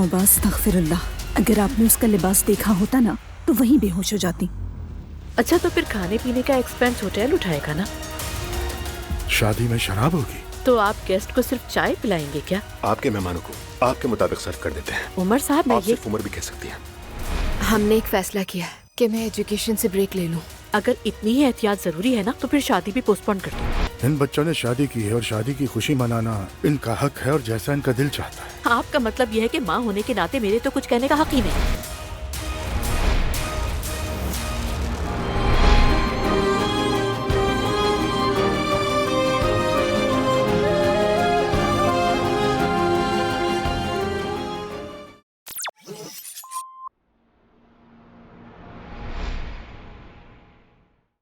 तौबा अस्तगफिरुल्लाह, अगर आपने उसका लिबास देखा होता ना तो वहीं बेहोश हो जाती। अच्छा तो फिर खाने पीने का एक्सपेंस होटल उठाएगा ना? शादी में शराब होगी तो आप गेस्ट को सिर्फ चाय पिलाएंगे क्या? आपके मेहमानों को आपके मुताबिक सर्व कर देते हैं। उमर साहब मैं आप ये सिर्फ उमर भी कह सकती हैं। हमने एक फैसला किया है कि मैं एजुकेशन से ब्रेक ले लूं। अगर इतनी ही एहतियात जरूरी है ना तो फिर शादी भी पोस्टपोन कर दो। इन बच्चों ने शादी की है और शादी की खुशी मनाना इनका हक है और जैसा इनका दिल चाहता है। आपका मतलब यह है कि माँ होने के नाते मेरे तो कुछ कहने का हक ही नहीं।